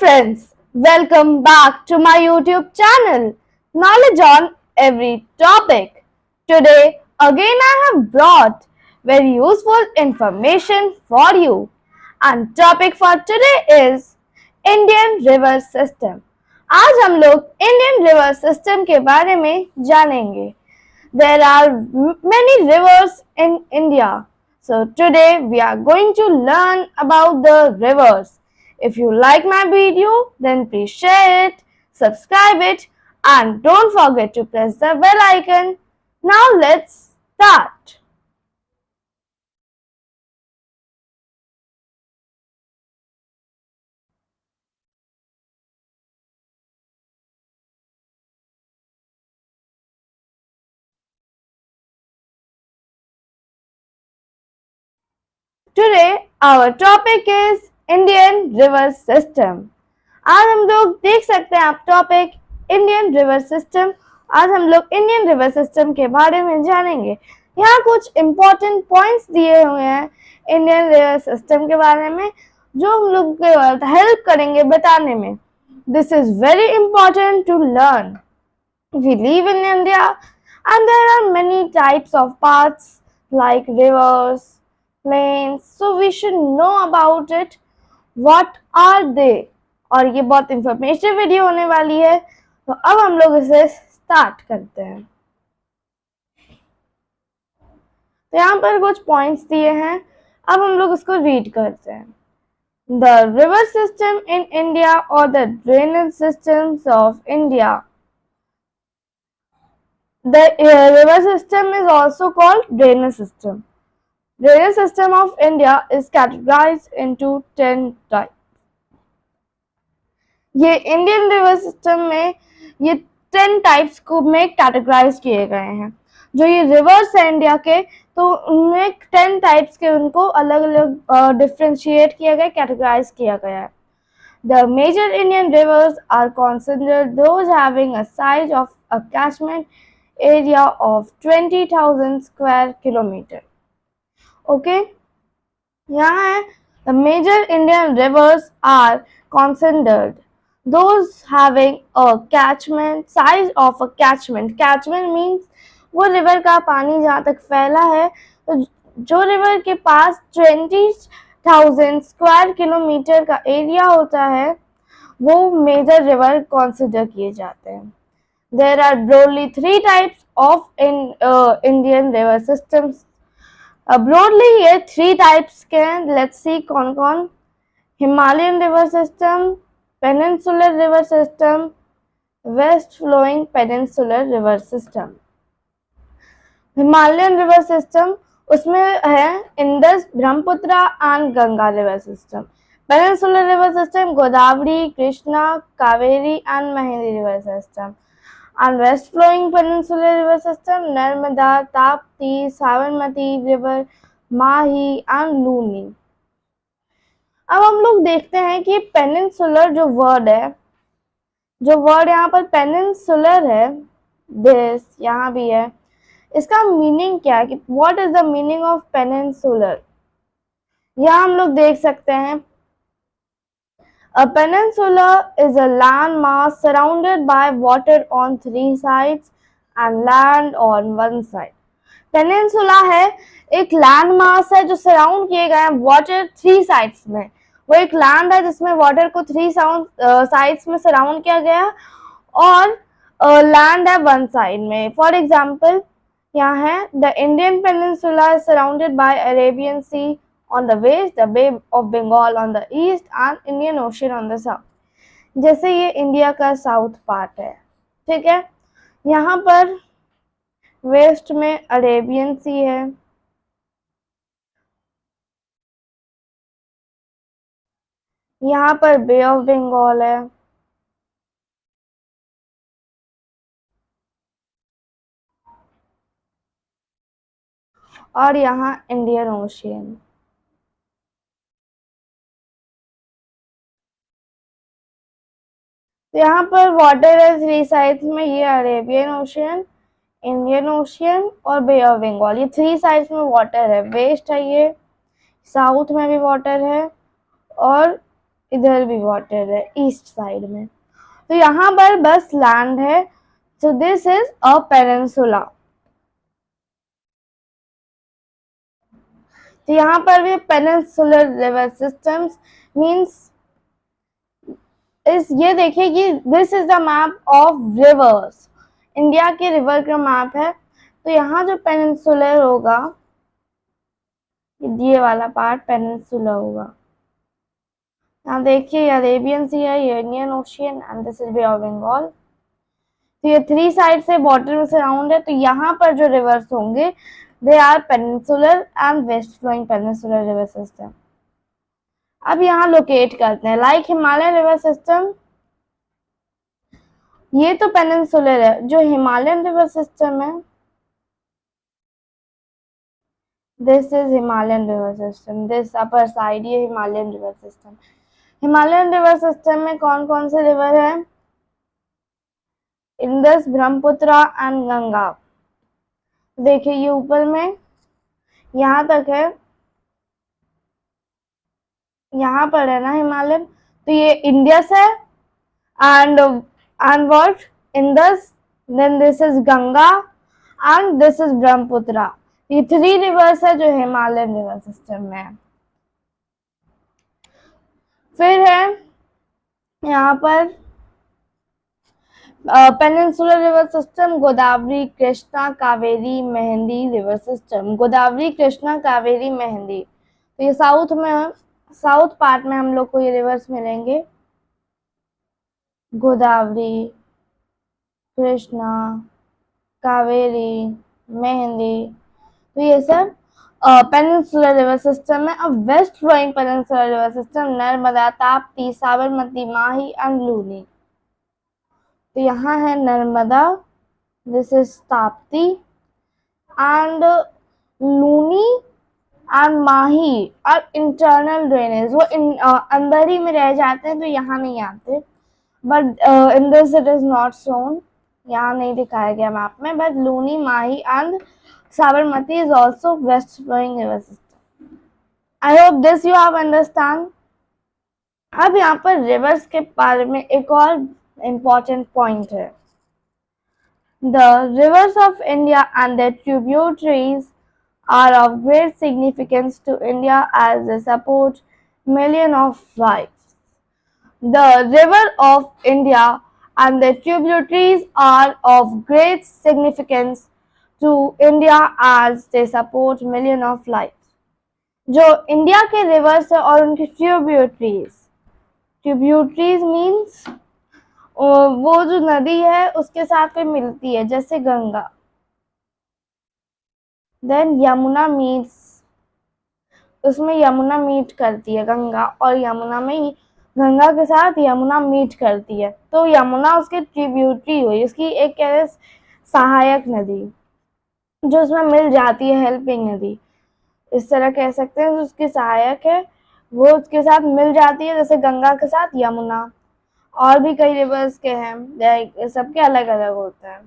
friends, welcome back to my YouTube channel, Knowledge on Every Topic. Today, again, I have brought very useful information for you. And topic for today is Indian River System. आज हम लोग Indian river system के बारे में जानेंगे. There are many rivers in India. So today we are going to learn about the rivers. If you like my video, then please share it, subscribe it, and don't forget to press the bell icon. Now let's start. Today our topic is Indian River System. आज हम लोग देख सकते हैं आप topic Indian river system. आज हम लोग इंडियन रिवर सिस्टम के बारे में जानेंगे. यहाँ कुछ इम्पोर्टेंट पॉइंट्स दिए हुए हैं इंडियन रिवर सिस्टम के बारे में जो हम लोग को हेल्प करेंगे बताने में. This is very important to learn. We live in India and there are many types of paths like rivers, plains, so we should know about it. What are they? और ये बहुत इंफॉर्मेटिव वीडियो होने वाली है, तो अब हम लोग इसे स्टार्ट करते हैं. तो यहाँ पर कुछ पॉइंट्स दिए हैं, अब हम लोग इसको रीड करते हैं. The river system in India or the drainage systems of India. The river system is also called drainage system. Drainage system of India is categorized into 10 types. ये इंडियन रिवर सिस्टम में ये 10 types को में categorise किए गए हैं. जो ये रिवर्स है इंडिया के, तो उनमें 10 टाइप्स के उनको अलग अलग डिफ्रेंशिएट किया गया, कैटेगराइज किया गया है. The major Indian rivers are considered those having a size of a catchment area of 20,000 square kilometer. Okay, यहाँ है the major Indian rivers are considered those having a catchment size of a catchment. Catchment means वो river का पानी जहाँ तक फैला है, तो जो रिवर के पास 20,000 स्क्वायर किलोमीटर का एरिया होता है वो मेजर रिवर कंसिडर किए जाते हैं. There are broadly 3 types of Indian river systems. Broadly ये 3 types के हैं. Let's see कौन कौन. Himalayan river system, peninsular river system, west flowing peninsular river system. Himalayan river system उसमें है Indus, Brahmaputra and Ganga river system. Peninsular river system Godavari, Krishna, Kaveri and Mahendri river system. And west flowing peninsular river system Narmada, Tapti, Sabarmati river, Mahi and Luni. अब हम लोग देखते हैं कि peninsular जो word यहाँ पर पेनिनसुलर है, दिस यहाँ भी है, इसका मीनिंग क्या है कि what is the meaning of peninsular. यहाँ हम लोग देख सकते हैं a peninsula is a land mass surrounded by water on 3 sides and land on 1 side. Peninsula है एक लैंड मास है जो सराउंड किए गए हैं वाटर 3 साइड्स में. वो एक लैंड है जिसमें वाटर को 3 साइड्स में सराउंड किया गया और लैंड है 1 साइड में. फॉर एग्जाम्पल यहाँ है the Indian peninsula is surrounded by Arabian Sea on the west, the Bay of Bengal on the east and Indian Ocean on the south. जैसे ये इंडिया का साउथ पार्ट है, ठीक है. यहाँ पर वेस्ट में अरेबियन सी है, यहाँ पर बे ऑफ बंगाल है, और यहाँ इंडियन ओशियन. तो यहाँ पर वाटर है 3 साइड्स में, ये अरेबियन ओशियन, इंडियन ओशियन और बे ऑफ बंगाल. ये 3 साइड्स में वाटर है. वेस्ट है, ये साउथ में भी वाटर है और इधर भी वाटर है ईस्ट साइड में। तो यहाँ पर बस लैंड है। So this is a peninsula. तो यहाँ पर भी पेनिनसुलर रिवर सिस्टम्स मींस इस ये देखिए कि this is the map of reverse. India के रिवर का मैप है। तो यहाँ जो पेनिनसुलर होगा, ये वाला पार्ट पेनिनसुला होगा। यहाँ देखिए अरेबियन सी है, Indian Ocean and this is Bay of Bengal. तो ये थ्री साइड से वाटर में सराउंड है। तो यहाँ पर जो रिवर्स होंगे they are peninsular and west flowing peninsular river system. अब यहाँ लोकेट करते हैं लाइक हिमालय रिवर सिस्टम। ये तो पेनिनसुलर है। जो हिमालयन रिवर सिस्टम है, this is Himalayan river system. This upper side ये Himalayan river system. Himalayan river system में कौन कौन से रिवर है? Indus, Brahmaputra and Ganga. देखिए ये ऊपर में यहाँ तक है, यहाँ पर है ना हिमालयन। तो ये इंडियस है and what? Indus, then this is Ganga and this is Brahmaputra। ये थ्री रिवर्स है जो हिमालयन रिवर सिस्टम में है। फिर है यहाँ पर peninsular river system, Godavari, Krishna, Kaveri, mehndi river system. Godavari, Krishna, Kaveri, mehndi. तो ये साउथ में, साउथ पार्ट में हम लोग को ये रिवर्स मिलेंगे। गोदावरी, कृष्णा, कावेरी, मेहंदी। तो ये सब पेनिनसुलर रिवर सिस्टम है। अब west flowing peninsular river system, Narmada, Tapti, Sabarmati, Mahi and Luni. तो यहाँ है Narmada, this is Tapti and Luni and Mahi और इंटरनल ड्रेनेज। वो अंदर ही में रह जाते हैं तो यहाँ नहीं आते। But in this it is not shown, यहाँ नहीं दिखाया गया मैप में। But Luni, Mahi and Sabarmati is also west flowing river system. I hope this you have understand. अब यहाँ पर रिवर्स के बारे में एक और important point है। The rivers of India and their tributaries are of great significance to India as they support millions of lives. The river of India and their tributaries are of great significance to India as they support millions of lives. जो India के reverse है और उनकी tributaries means वो जो नदी है उसके साथ में मिलती है, जैसे गंगा। देन यमुना मीट्स, उसमें यमुना मीट करती है गंगा, और यमुना में ही गंगा के साथ यमुना मीट करती है। तो यमुना उसकी ट्रिब्यूटरी हुई, उसकी एक सहायक नदी जो उसमें मिल जाती है, हेल्पिंग नदी इस तरह कह सकते हैं। जो उसकी सहायक है वो उसके साथ मिल जाती है, जैसे गंगा के साथ यमुना। और भी कई रिवर्स के हैं, सबके अलग अलग होते हैं।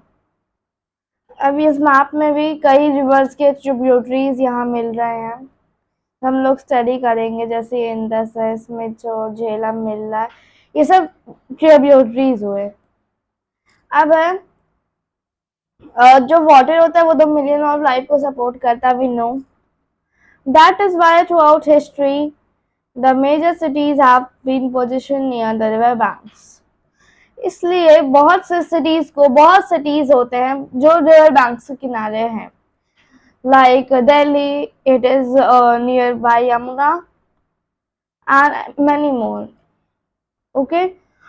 अभी इस मैप में भी कई रिवर्स के ट्रिब्यूटरीज यहाँ मिल रहे हैं, हम लोग स्टडी करेंगे। जैसे इंदस है, स्मिथ और झेलम मिल रहा है, ये सब ट्रिब्यूटरीज हुए। अब है जो वाटर होता है वो 2 मिलियन ऑफ लाइफ को सपोर्ट करता है, we know. That is why throughout history the major cities have been positioned near the river banks। इसलिए बहुत से सिटीज को, बहुत सिटीज होते हैं जो रिवर बैंक्स के किनारे हैं। Like Delhi, it is near by Yamuna and many more। Okay,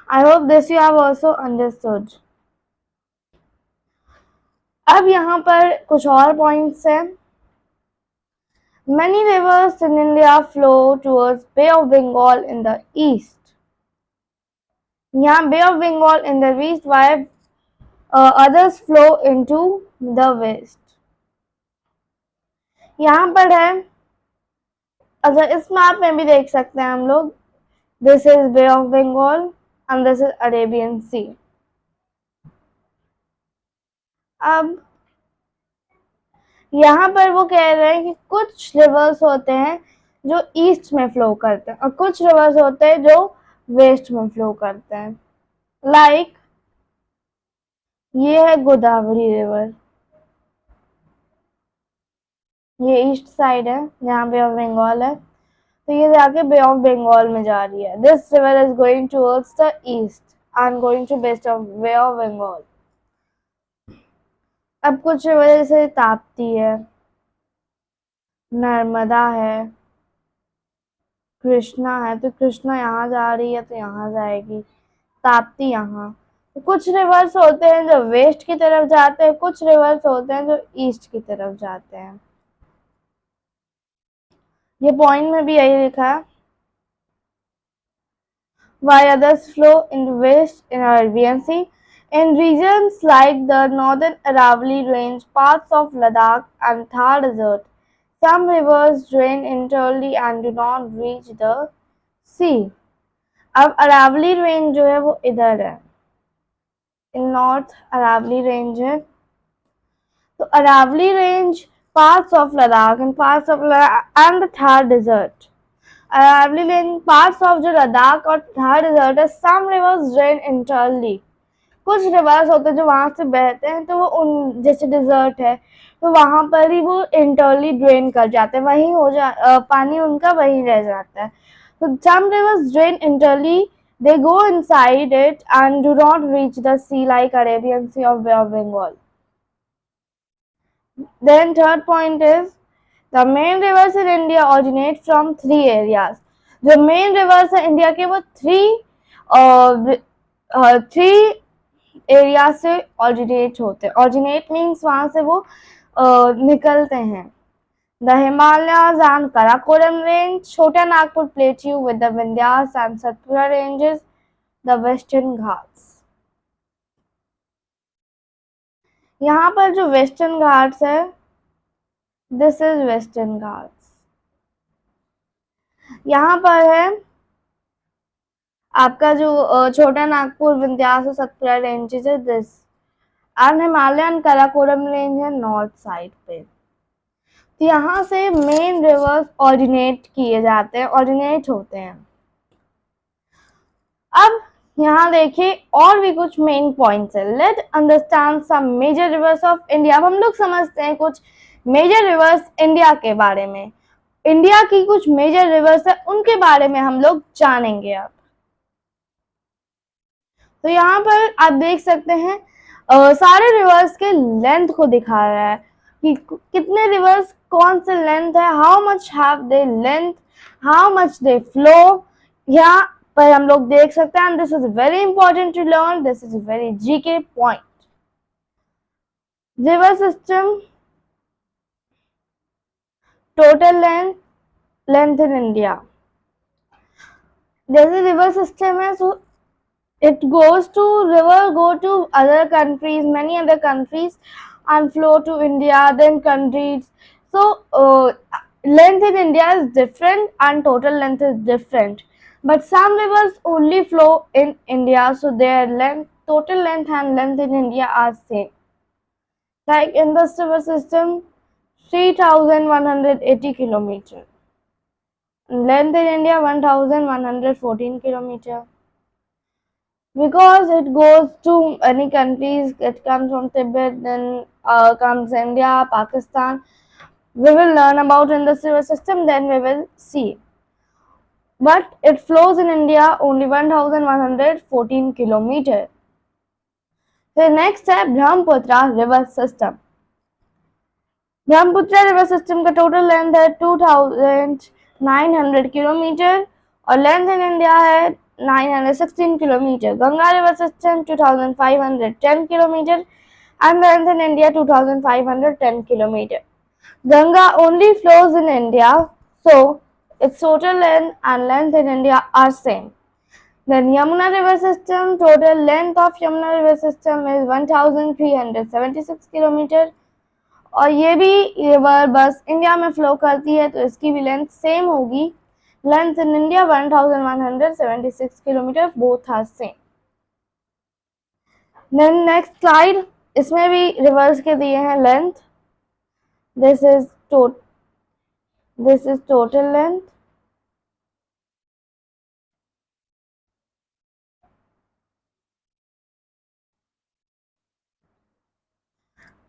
I hope this you have also understood। अब यहाँ पर कुछ और पॉइंट्स हैं। Many rivers in India flow towards Bay of Bengal in the east। यहाँ Bay of Bengal in the east, while others flow into the west. यहाँ पर है, अगर इस मैप में भी देख सकते हैं हम लोग, this is Bay of Bengal and this is Arabian Sea. अब यहाँ पर वो कह रहे हैं कि कुछ रिवर्स होते हैं जो ईस्ट में फ्लो करते हैं और कुछ रिवर्स होते हैं जो वेस्ट में फ्लो करते हैं। लाइक ये है गोदावरी रिवर, ये ईस्ट साइड है जहाँ बे ऑफ बंगाल है, तो ये जाके बे ऑफ बंगाल में जा रही है। This river is going towards the east and going to best of Bay of Bengal. अब कुछ रिवर जैसे ताप्ती है, नर्मदा है, कृष्णा है, तो कृष्णा यहाँ जा रही है तो यहाँ जाएगी, ताप्ती यहाँ। तो कुछ रिवर्स होते हैं जो वेस्ट की तरफ जाते हैं, कुछ रिवर्स होते हैं जो ईस्ट की तरफ जाते हैं। ये पॉइंट में भी यही लिखा है, while others flow in the west in Arabian Sea. In regions like the northern Aravalli Range, parts of Ladakh and Thar Desert, some rivers drain internally and do not reach the sea. अब Aravalli range जो है वो इधर है, इन north Aravalli range है, तो Aravalli range parts of Ladakh and parts of and the Thar Desert. Aravalli range parts of जो लद्दाख और थार डिजर्ट है, सम रिवर्स ड्रेन इंटरनली, कुछ रिवर्स होते हैं जो वहां से बहते हैं, तो वो उन जैसे डिजर्ट है तो वहां पर ही वो इंटरनली ड्रेन कर जाते हैं, वहीं हो पानी उनका वहीं रह जाता है। तो some rivers drain internally, they go inside it and do not reach the sea like Arabian Sea or Bay of Bengal. Then third point is the main rivers in India originate from three areas. जो main rivers है India के वो three area से originate होते हैं। Originate means वहां से वो निकलते हैं। The Himalayas and Karakoram range, Chota Nagpur plateau with the Vindhyas and Satpura ranges, the Western Ghats. यहाँ पर जो वेस्टर्न घाट्स है, दिस इज वेस्टर्न घाट्स। यहाँ पर है आपका जो छोटा नागपुर विंध्यास सतपुरा रेंजेस है this, and Himalayan Karakoram range है नॉर्थ साइड पे। तो यहाँ से मेन रिवर्स ऑरिजिनेट किए जाते हैं, ऑरिजिनेट होते हैं। अब यहाँ देखिए और भी कुछ मेन पॉइंट्स है। Let understand some major rivers of India. अब हम लोग समझते हैं कुछ मेजर रिवर्स इंडिया के बारे में। इंडिया की कुछ मेजर रिवर्स है उनके बारे में हम लोग जानेंगे अब। तो यहाँ पर आप देख सकते हैं सारे रिवर्स के लेंथ को दिखा रहा है कि कितने रिवर्स कौन से लेंथ है, how much have they length, how much they flow. यहाँ पर हम लोग देख सकते हैं, this is very important to learn, this is very GK point. River system total length in India, जैसे रिवर सिस्टम है so it goes to river go to other countries, many other countries and flow to India, then countries. So length in India is different and total length is different, but some rivers only flow in India, so their length, total length and length in India are same. Like in this river system 3180 kilometer, length in India 1114 kilometer. Because it goes to many countries, it comes from Tibet, then comes India, Pakistan. We will learn about in the river system, then we will see. But it flows in India only 1114 kilometer. The next है Brahmaputra river system. Brahmaputra river system का total length है 2900 kilometre और length in India है 916 kilometer. Ganga river system 2510 kilometer and length in India 2510 kilometer. Ganga only flows in India, so its total length and length in India are same. Then Yamuna river system, total length of Yamuna river system is 1376 kilometer. और ये भी river बस India में flow करती है तो इसकी भी लेंथ सेम होगी। Length in India 1176 kilometre, both are same. Then next slide, इसमें भी रिवर्स के दिए हैं length. This is total length,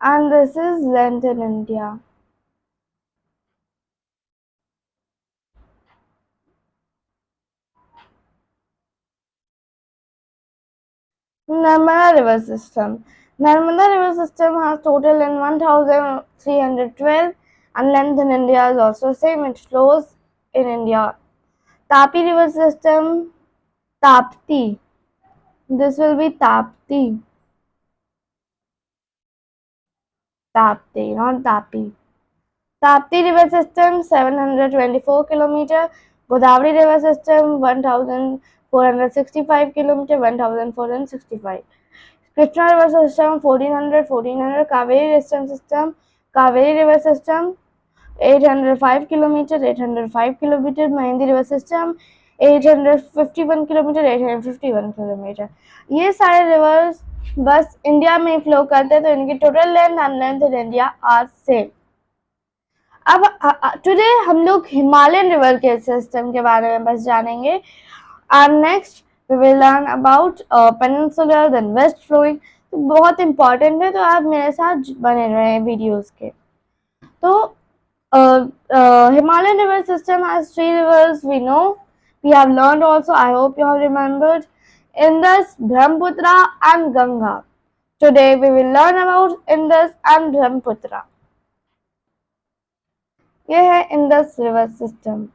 and this is length in India. Narmada River System. Narmada River System has total in 1312 and length in India is also same. It flows in India. Tapi River System, Tapti. This will be Tapti. Tapti, not Tapi. Tapti River System 724 kilometer. Godavari River System 1465 kilometer, 1465. Krishna River System 1400. Kaveri River System 805 kilometer, 805 kilometer. Mahindi River System 851 kilometre, 851 kilometre. ये सारे reverse बस India में flow करते हैं, तो इनकी total length and length in India are same. अब today हम लोग हिमालयन रिवर के सिस्टम के बारे में बस जानेंगे. And next we will learn about peninsular then west flowing. तो बहुत इंपॉर्टेंट है, तो आप मेरे साथ बने रहे वीडियोस के. तो Himalayan river system has three rivers we know. We have learned also, I hope you have remembered, Indus, Brahmaputra and Ganga. Today we will learn about Indus and Brahmaputra. ये है इंडस रिवर सिस्टम.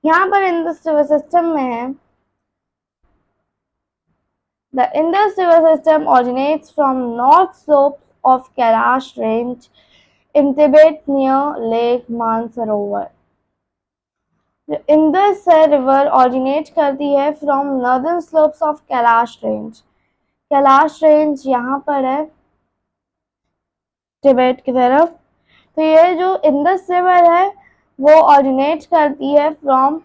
यहाँ पर Indus river system में है the Indus river system originates from north slopes of Kailash range in Tibet near Lake Mansarovar. Indus river originate करती है from northern slopes of Kailash range. Kailash range यहाँ पर है तिब्बत की तरफ. तो ये जो इंडस रिवर है वो ऑरिजिनेट करती है from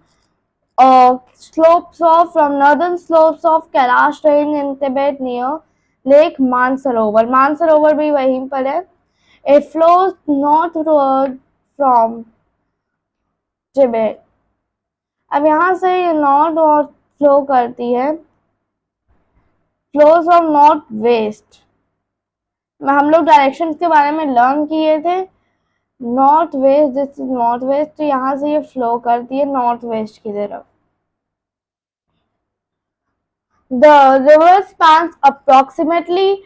from northern slopes of Kailash range in Tibet near lake Mansarovar. Mansarovar भी वहीं पर है. It flows northward from Tibet. अब यहाँ से ये नॉर्थ और फ्लो करती है, फ्लोज फ्रॉम नॉर्थ वेस्ट. हम लोग डायरेक्शन के बारे में लर्न किए थे. North west, this is north west. तो यहाँ से ये फ्लो करती है नॉर्थ वेस्ट की तरफ. The river spans approximately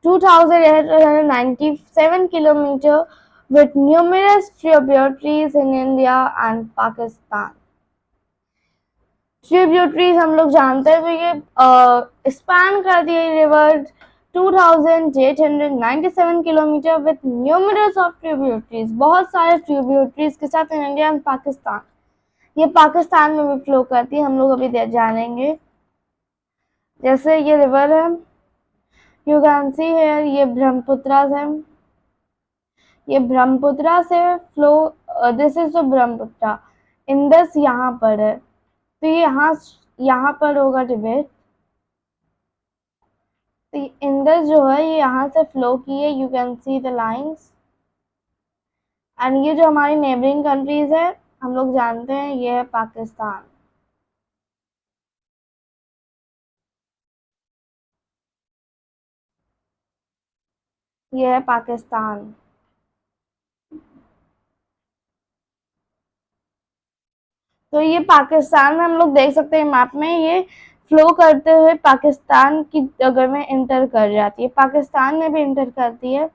2897 kilometre with numerous tributaries in India and Pakistan. Tributaries हम लोग जानते हैं. तो ये स्पैन करती है river 2897 kilometre with numerous of tributaries. बहुत सारे ट्रिब्यूटरीज के साथ इन इंडिया एंड पाकिस्तान. ये पाकिस्तान में भी फ्लो करती है, हम लोग अभी जानेंगे. जैसे ये रिवर है, यू कैन सी है, ये ब्रह्मपुत्रा है. ये ब्रह्मपुत्रा से flow, this is Brahmaputra. Indus यहाँ पर है, तो ये यहाँ पर होगा तिब्बत. तो इंडस जो है ये यहाँ से फ्लो की है. You can see the lines. And ये जो हमारी नेबरिंग कंट्रीज है हम लोग जानते हैं, ये है पाकिस्तान. ये है पाकिस्तान. तो ये पाकिस्तान में हम लोग देख सकते हैं मैप में, ये फ्लो करते हुए पाकिस्तान की जगह में इंटर कर जाती है. पाकिस्तान में भी इंटर करती है,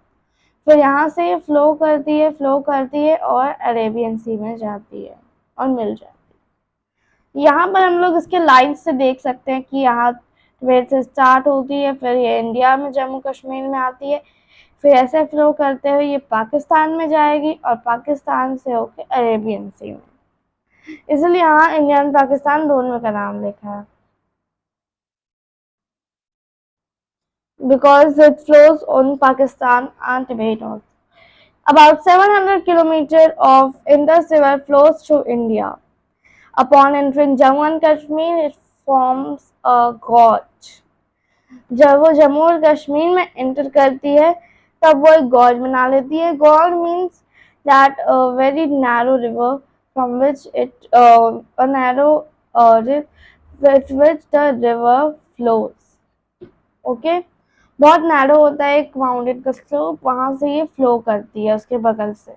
फिर यहाँ से ये फ्लो करती है और अरेबियन सी में जाती है और मिल जाती है. यहाँ पर हम लोग इसके लाइन से देख सकते हैं कि यहाँ वेट से स्टार्ट होती है, फिर ये इंडिया में जम्मू कश्मीर में आती है, फिर ऐसे फ्लो करते हुए ये पाकिस्तान में जाएगी और पाकिस्तान से होके अरेबियन सी में. इसलिए यहाँ इंडिया और पाकिस्तान दोनों का नाम लिखा है. Because it flows on Pakistan and Tibet also. About 700 kilometers of Indus River flows through India. Upon entering Jammu and Kashmir, it forms a gorge. जब वो जम्मू और कश्मीर में एंटर करती है तब वो एक गॉर्ज बना लेती है. Gorge means that a very narrow river from which a narrow with which the river flows. Okay, बहुत नैरो होता है एक माउंटेन का स्लोप, वहां से ये फ्लो करती है उसके बगल से।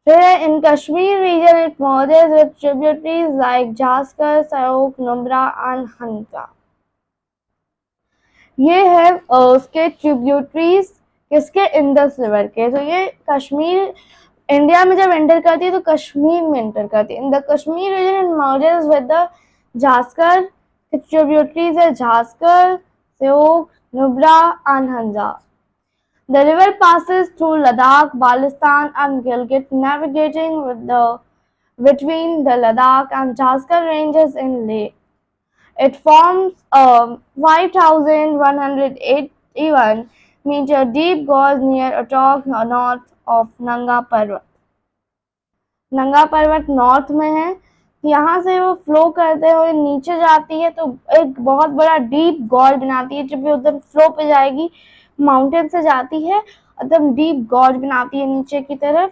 फिर in Kashmir region it merges with tributaries like Zanskar, Shyok, Nubra and Hunza. ये है उसके ट्रिब्यूटरीज किसके, इंडस रिवर के। तो ये कश्मीर इंडिया में जब एंटर करती है तो कश्मीर में एंटर करती है। In the Kashmir region it merges with the Zanskar, tributaries है Zanskar, Shyok, Nubra and Hunza. The river passes through Ladakh, Balistan and Gilgit, navigating between the Ladakh and Jaskar ranges in Leh. It forms a 5,181 meter deep gorge near Attock, north of Nanga Parvat. नंगा पर्वत north में है, यहाँ से वो flow करते हुए नीचे जाती है तो एक बहुत बड़ा डीप गॉर्ज बनाती है। जब ये उधर फ्लो पे जाएगी, माउंटेन से जाती है, एकदम डीप गॉर्ज बनाती है नीचे की तरफ।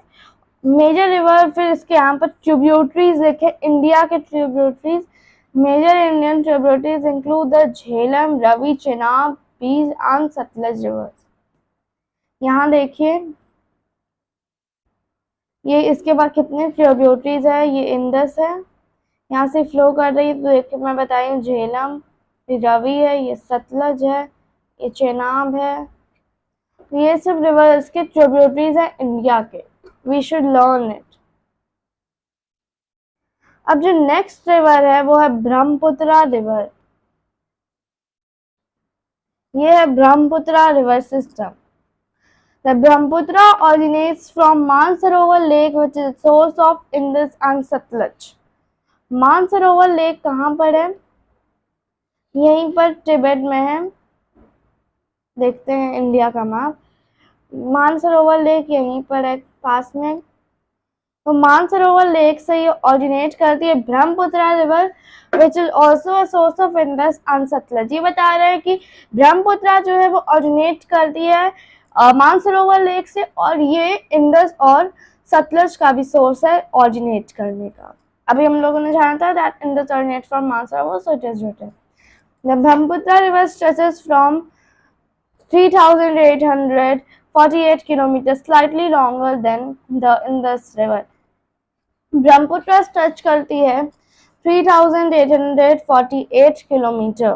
मेजर रिवर, फिर इसके यहाँ पर ट्रिब्यूटरीज देखे, इंडिया के tributaries, major Indian tributaries include the Jhelum, Ravi, Chenab, Beas and Sutlej reverse. यहाँ देखिए ये इसके बाद कितने ट्रिब्यूटरीज है, ये इंडस है, यहाँ से फ्लो कर रही है। तो देखिए मैं बताई हूँ, झेलम, ये रवि है, ये सतलज है, ये चेनाब है। ये सब रिवर्स के ट्रिब्यूटरीज है इंडिया के। We should learn it. अब जो नेक्स्ट रिवर है वो है ब्रह्मपुत्र रिवर। ये है Brahmaputra river system. The Brahmaputra originates from Mansarovar Lake, which is the source of Indus and Satluj. Mansarovar lake कहाँ पर है, यहीं पर तिब्बत में है। देखते हैं इंडिया का मैप, मानसरोवर लेक यहीं पर है पास में। तो मानसरोवर लेक से ये ऑरिजिनेट करती है Brahmaputra river, which is also a source of Indus and Sutlej. ये बता रहे हैं कि ब्रह्मपुत्र जो है वो ऑरिजिनेट करती है मानसरोवर लेक से, और ये इंडस और सतलज का भी सोर्स है ऑरिजिनेट करने का। अभी हम लोगों ने जाना था that Indus originate from Mansarovar, so it is written the Brahmaputra river stretches from 3,848 kilometers, slightly longer than the Indus River. Brahmaputra touch करती है 3,848 kilometre,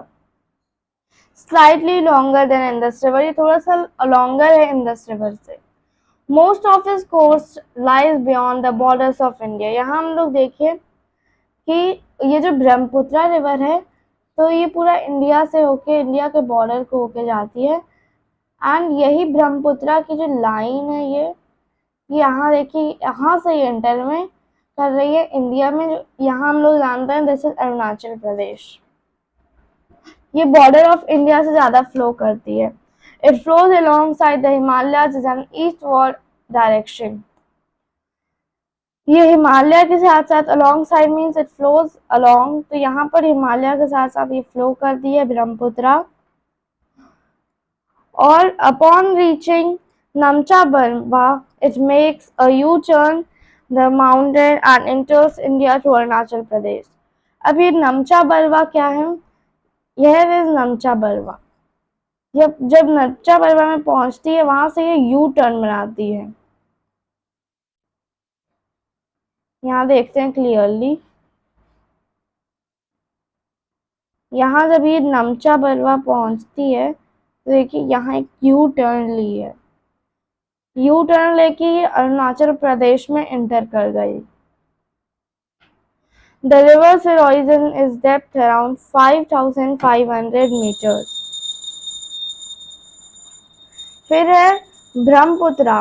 slightly longer than Indus river, ये थोड़ा सा लॉन्गर है इंडस रिवर से। मोस्ट ऑफ इस कोस्ट lies beyond the borders of India. यहाँ हम लोग देखिए कि ये जो ब्रह्मपुत्र रिवर है तो ये पूरा इंडिया से होके, इंडिया के बॉर्डर को होके जाती है। एंड यही ब्रह्मपुत्र की जो लाइन है ये यहाँ देखिए, यहाँ से ये एंटर में कर रही है इंडिया में। जो यहाँ हम लोग जानते हैं दिस इज अरुणाचल प्रदेश। ये बॉर्डर ऑफ इंडिया से ज्यादा फ्लो करती है। It flows along side the Himalayas in eastward direction. ये हिमालय के साथ साथ along side means it flows along, तो यहाँ पर हिमालय के साथ साथ ये फ्लो करती है ब्रह्मपुत्र। और upon reaching Namcha Barwa, it makes a U-turn the mountain and enters India to Arunachal Pradesh. अब ये नमचा बरवा क्या है, यह है नमचा बरवा। जब नमचा बरवा में पहुंचती है वहां से ये यू टर्न बनाती है। यहाँ देखते हैं क्लियरली, यहाँ जब ये नमचा बरवा पहुंचती है तो देखिए यहाँ एक यू टर्न ली है, यू टर्न लेके ये अरुणाचल प्रदेश में एंटर कर गई। The river's horizon is depth around 5,500 meters. फिर है ब्रह्मपुत्र।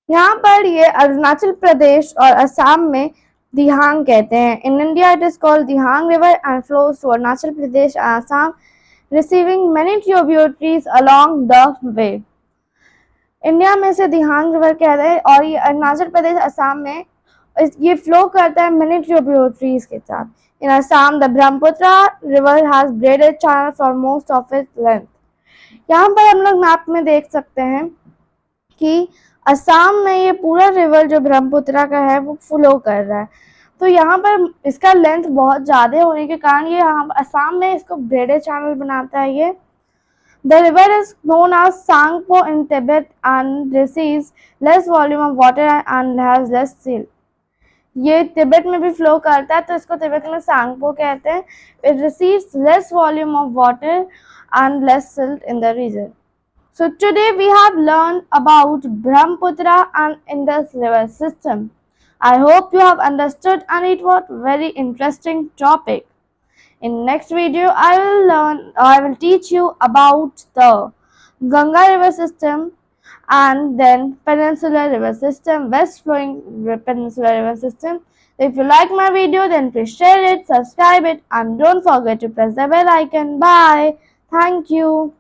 यहाँ पर ये अरुणाचल प्रदेश और असम में दिहांग कहते हैं। In India it is called Dihang river and flows to Arunachal Pradesh and Assam, receiving many tributaries along the way. India में से दिहांग रिवर कहते हैं और ये अरुणाचल प्रदेश असम में ये फ्लो करता है मेनी ट्रिब्यूटरीज के साथ। In Assam the Brahmaputra river has braided channel for most of its length. यहाँ पर हम लोग मैप में देख सकते हैं कि असम में ये पूरा रिवर जो ब्रह्मपुत्र का है वो फ्लो कर रहा है। तो यहाँ पर इसका लेंथ बहुत ज़्यादा होने के कारण ये यहाँ असम में इसको ब्रेडेड चैनल बनाता है ये। The river is known as Sangpo in Tibet and receives less volume of water and has less silt. ये तिब्बत में भी फ्लो करता है तो इसको तिब्बत में सांगपो कहते हैं। It receives less volume of water and less silt in the region. So today we have learned about Brahmaputra and Indus river system. I hope you have understood and it was very interesting topic. In next video, I will teach you about the Ganga river system and then peninsular river system, west flowing peninsular river system. If you like my video, then please share it, subscribe it, and don't forget to press the bell icon. Bye. Thank you.